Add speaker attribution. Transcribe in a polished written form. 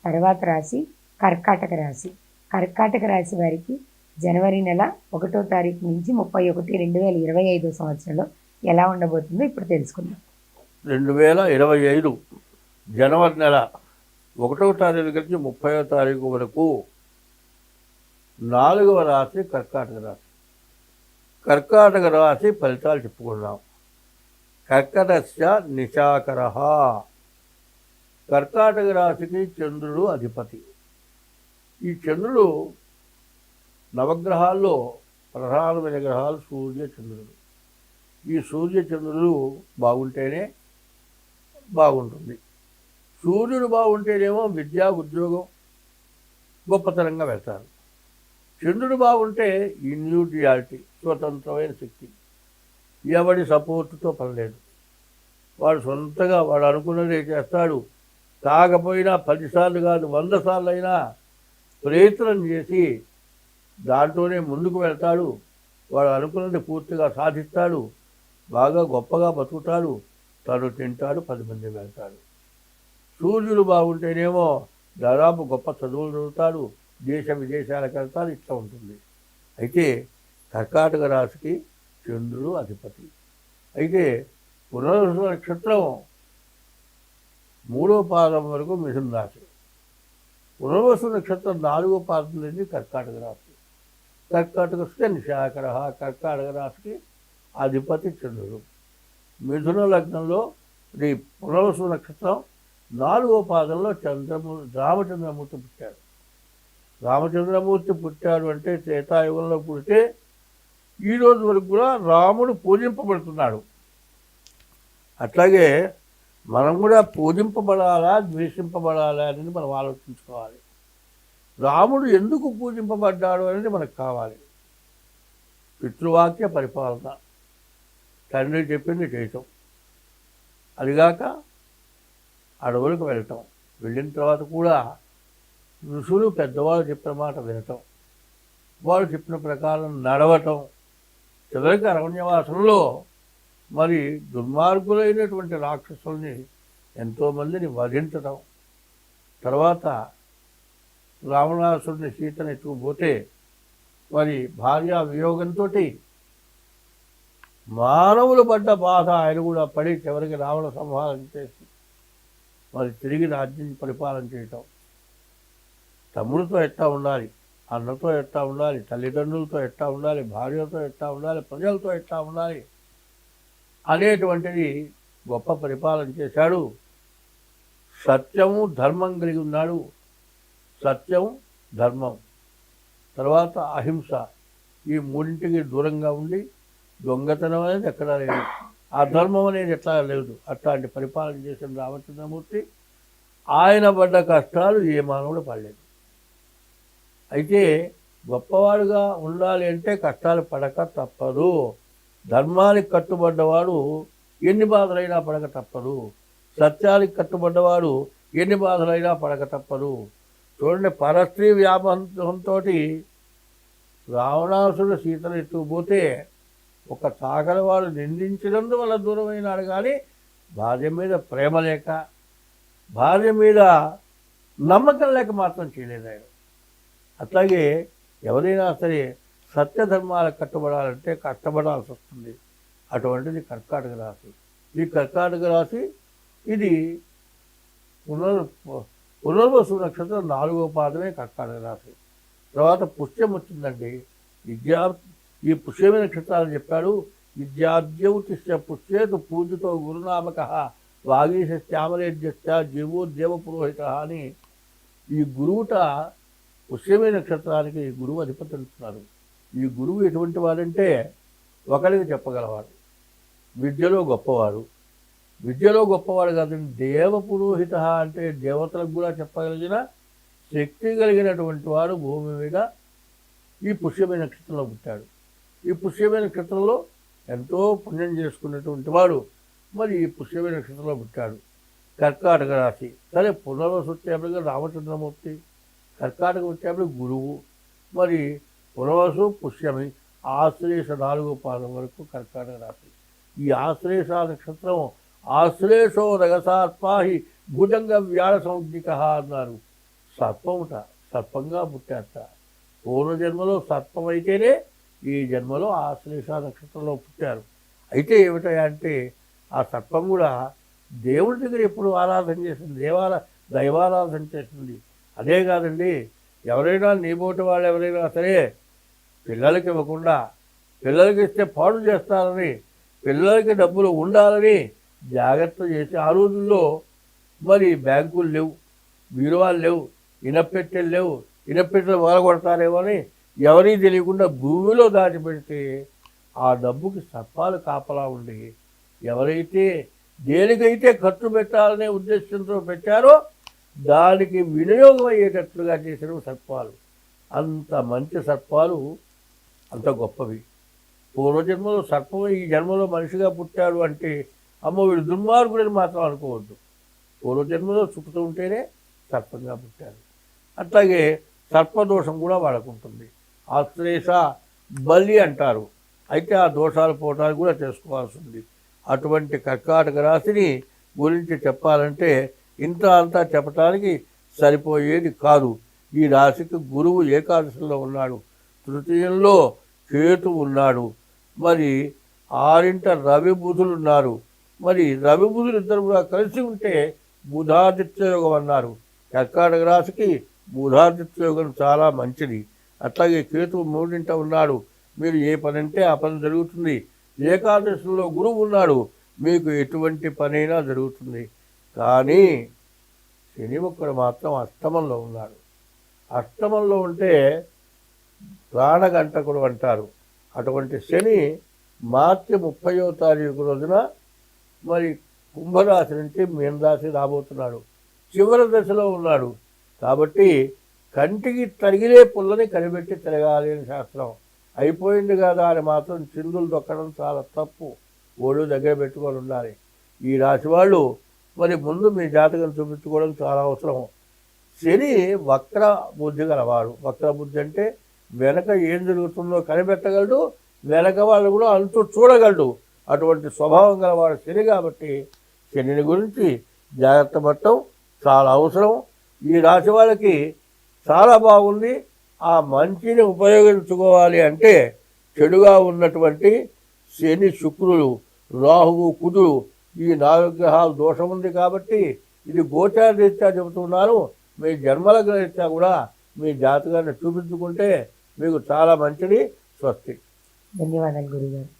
Speaker 1: తర్వాత రాశి కర్కాటక రాశి. కర్కాటక రాశి వారికి జనవరి నెల 1వ తారీఖు నుంచి 31/2025 సంవత్సరంలో ఎలా ఉండబోతుందో ఇప్పుడు తెలుసుకుందాం.
Speaker 2: 2025 జనవరి నెల 1వ తారీఖు నుంచి 30వ తారీఖు వరకు 4వ రాశి కర్కాటక రాశి. కర్కాటక రాశి ఫలితాలు చెప్పుకున్నాం. కర్కటస్య నిశాకరః. కర్కాటక రాశికి చంద్రుడు అధిపతి. ఈ చంద్రుడు నవగ్రహాల్లో ప్రధానమైన గ్రహాలు సూర్య చంద్రుడు. ఈ సూర్య చంద్రుడు బాగుంటేనే బాగుంటుంది. సూర్యుడు బాగుంటేనేమో విద్యా ఉద్యోగం గొప్పతనంగా వెళ్తారు. చంద్రుడు బాగుంటే ఇండివిడ్యువాలిటీ, స్వతంత్రమైన శక్తి, ఎవడి సపోర్టుతో పనిలేదు. వాడు సొంతగా వాడు అనుకున్నదే చేస్తాడు. కాకపోయినా 10 సార్లు కాదు 100 సార్లు అయినా ప్రయత్నం చేసి దాంట్లోనే ముందుకు వెళ్తాడు. వాడు అనుకున్నది పూర్తిగా సాధిస్తాడు. బాగా గొప్పగా బతుకుతాడు. తను తింటాడు, 10 మంది వెళ్తాడు. సూర్యుడు బాగుంటేనేమో దాదాపు గొప్ప చదువులు చదువుతాడు, దేశ విదేశాలకు వెళ్తాడు. ఇట్లా ఉంటుంది. అయితే కర్కాటక రాశికి చంద్రుడు అధిపతి. అయితే పునర్వసు నక్షత్రం 3వ పాదం వరకు మిథున రాశి. పునర్వసు నక్షత్రం 4వ పాదం నుంచి కర్కాటక రాశి. కర్కాటకస్య నిశాకర. కర్కాటక రాశికి అధిపతి చంద్రుడు. మిథున లగ్నంలో ఈ పునర్వసు నక్షత్రం 4వ పాదంలో రామచంద్రమూర్తి పుట్టాడు. రామచంద్రమూర్తి పుట్టాడు అంటే త్రేతాయుగంలో పుడితే ఈ రోజు వరకు కూడా రాముడు పూజింపబడుతున్నాడు. అట్లాగే మనం కూడా పూజింపబడాలా ద్వేషింపబడాలా అనేది మనం ఆలోచించుకోవాలి. రాముడు ఎందుకు పూజింపబడ్డాడు అనేది మనకు కావాలి. పితృవాక్య పరిపాలన, తండ్రి చెప్పింది చేయటం, అదిగాక అడవులకు వెళ్ళటం, వెళ్ళిన తర్వాత కూడా ఋషులు పెద్దవాళ్ళు చెప్పిన మాట వినటం, వాళ్ళు చెప్పిన ప్రకారం నడవటం, చివరికి అరణ్యవాసంలో మరి దుర్మార్గులైనటువంటి రాక్షసుల్ని ఎంతోమందిని వధించటం, తర్వాత రావణాసుడిని సీతను ఎత్తుకుపోతే మరి భార్య వియోగంతో మానవులు పడ్డ బాధ ఆయన కూడా పడి చివరికి రావణ సంహారం చేసి మరి తిరిగి రాజ్యం పరిపాలన చేయటం. తమ్ముడితో ఎట్టా ఉండాలి, అన్నతో ఎట్టా ఉండాలి, తల్లిదండ్రులతో ఎట్టా ఉండాలి, భార్యతో ఎట్టా ఉండాలి, ప్రజలతో ఎట్టా ఉండాలి అనేటువంటిది గొప్ప పరిపాలన చేశాడు. సత్యము ధర్మం కలిగి ఉన్నాడు. సత్యం ధర్మం, తర్వాత అహింస, ఈ మూడింటికి దూరంగా ఉండి దొంగతనం అనేది ఎక్కడా లేదు, అధర్మం అనేది ఎట్లా లేదు. అట్లాంటి పరిపాలన చేసిన రామచంద్రమూర్తి ఆయన పడ్డ కష్టాలు ఏ మానవుడు పడలేదు. అయితే గొప్పవాడుగా ఉండాలి అంటే కష్టాలు పడక తప్పదు. ధర్మానికి కట్టుబడ్డవాడు ఎన్ని బాధలైనా పడక తప్పదు. సత్యానికి కట్టుబడ్డవాడు ఎన్ని బాధలైనా పడక తప్పదు. చూడండి, పరస్త్రీ వ్యామోహంతో రావణాసుడు సీతను ఎత్తుకుపోతే ఒక చాకలివాడు నిందించినందువల్ల దూరమైనాడు. కానీ భార్య మీద ప్రేమ లేక, భార్య మీద నమ్మకం లేక మాత్రం చేయలేదు ఆయన. అట్లాగే ఎవరైనా సరే సత్యధర్మాలకు కట్టుబడాలంటే కష్టపడాల్సి వస్తుంది. అటువంటిది కర్కాటక రాశి. ఈ కర్కాటక రాశి ఇది పునర్వసు నక్షత్రం 4వ పాదమే కర్కాటక రాశి. తర్వాత పుష్యం వచ్చిందండి. ఈ పుష్యమే నక్షత్రాలు చెప్పాడు. విద్యాద్యౌతిష్య పుష్యేతు పూజితో గురునామక వాగీశ్యామలేజ్య జీవో దేవపురోహిత అని ఈ గురువుట పుష్యమే నక్షత్రానికి గురువు అధిపతి అంటున్నారు. ఈ గురువు ఎటువంటి వాడంటే ఒకరికి చెప్పగలవాడు, విద్యలో గొప్పవాడు. విద్యలో గొప్పవాడు కాదండి, దేవపురోహిత అంటే దేవతలకు కూడా చెప్పగలిగిన శక్తి కలిగినటువంటి వాడు భూమి మీద ఈ పుష్యమే నక్షత్రంలో పుట్టాడు. ఈ పుష్యమే నక్షత్రంలో ఎంతో పుణ్యం చేసుకున్నటువంటి వాడు మరి ఈ పుష్యమే నక్షత్రంలో పుట్టాడు. కర్కాటక రాశి. సరే, పునర్వసు వచ్చేప్పటికి రామచంద్రమూర్తి, కర్కాటక వచ్చేప్పటికి గురువు, మరి పునర్వసు పుష్యమి ఆశ్లేష 4వ పాదం వరకు కర్కాటక రాశి. ఈ ఆశ్లేష నక్షత్రం ఆశ్లేషో రగసాత్మాహి భుజంగ వ్యాళ సంజ్ఞిక అన్నారు. సర్పముట, సర్పంగా పుట్టారట. పూర్వజన్మలో సర్పం అయితేనే ఈ జన్మలో ఆశ్లేష నక్షత్రంలో పుట్టారు. అయితే ఏమిటయా అంటే ఆ సర్పం కూడా దేవుడి దగ్గర ఎప్పుడు ఆరాధన చేసింది, దైవారాధన చేసింది. అదే కాదండి, ఎవరైనా నీబోటి వాళ్ళు ఎవరైనా సరే పిల్లలకి ఇవ్వకుండా, పిల్లలకి ఇస్తే పాడు చేస్తారని, పిల్లలకి డబ్బులు ఉండాలని జాగ్రత్త చేసి ఆ రోజుల్లో మరి బ్యాంకులు లేవు, బీరువాలు లేవు, ఇనపెట్టెలు లేవు, ఇనపెట్టెలు వలగొడతారేమో అని ఎవరీ తెలియకుండా భూమిలో దాచిపెడితే ఆ డబ్బుకి సర్పాలు కాపలా ఉండి ఎవరైతే దేనికైతే ఖర్చు పెట్టాలనే ఉద్దేశంతో పెట్టారో దానికి వినియోగం అయ్యేటట్లుగా చేసిన సర్పాలు. అంత మంచి సర్పాలు, అంత గొప్పవి. పూర్వజన్మలో సర్పం ఈ జన్మలో మనిషిగా పుట్టాడు అంటే అమ్మ వీడు దుర్మార్గుడని మాత్రం అనుకోవద్దు. పూర్వజన్మలో చుట్టుతూ ఉంటేనే సర్పంగా పుట్టారు. అట్లాగే సర్పదోషం కూడా వాళ్ళకుంటుంది. ఆశ్లేష బలి అంటారు. అయితే ఆ దోషాలు పోవటానికి కూడా చేసుకోవాల్సి ఉంది. అటువంటి కర్కాటక రాశిని గురించి చెప్పాలంటే ఇంత అంతా చెప్పటానికి సరిపోయేది కాదు. ఈ రాశికి గురువు ఏకాదశిలో ఉన్నాడు, తృతీయంలో కేతు ఉన్నాడు, మరి ఆరింట రవి బుధులు ఉన్నారు. మరి రవి బుధులు ఇద్దరు కూడా కలిసి ఉంటే బుధాదిత్య యోగం అన్నారు. కర్కాటక రాశికి బుధాదిత్య యోగం చాలా మంచిది. అట్లాగే కేతువు మూడింట ఉన్నాడు, మీరు ఏ పని అంటే ఆ పని జరుగుతుంది. ఏకాదశిలో గురువు ఉన్నాడు, మీకు ఎటువంటి పనైనా జరుగుతుంది. కానీ శని ఒక్కడు మాత్రం అష్టమంలో ఉన్నాడు. అష్టమంలో ఉంటే ప్రాణగంటకుడు అంటారు. అటువంటి శని మార్చి 30వ తారీఖు రోజున మరి కుంభరాశి నుంచి మీనరాశి రాబోతున్నాడు. చివరి దశలో ఉన్నాడు. కాబట్టి కంటికి తరిగిలే పుల్లని కనిపెట్టి తిరగాలి అని శాస్త్రం. అయిపోయింది కదా అని మాత్రం చిందులు దొక్కడం చాలా తప్పు. ఒళ్ళు దగ్గర పెట్టుకొని ఉండాలి. ఈ రాశి వాళ్ళు మరి ముందు మీ జాతకం చూపించుకోవడం చాలా అవసరం. శని వక్ర బుద్ధి గలవాడు. వక్ర బుద్ధి అంటే వెనక ఏం జరుగుతుందో కనిపెట్టగలడు, వెనక వాళ్ళు కూడా అంతు చూడగలడు. అటువంటి స్వభావం గలవాడు శని. కాబట్టి శనిని గురించి జాగ్రత్త పడటం చాలా అవసరం. ఈ రాశి వాళ్ళకి చాలా బాగుంది. ఆ మంచిని ఉపయోగించుకోవాలి అంటే చెడుగా ఉన్నటువంటి శని, శుక్రులు, రాహువు, కుజుడు ఈ 4 గ్రహాలు దోషం ఉంది. కాబట్టి ఇది గోచార రీత్యా చెబుతున్నాను. మీ జన్మల రీత్యా కూడా మీ జాతకాన్ని చూపించుకుంటే మీకు చాలా మంచిది. స్వస్తి.
Speaker 1: ధన్యవాదాలు గురుగారు.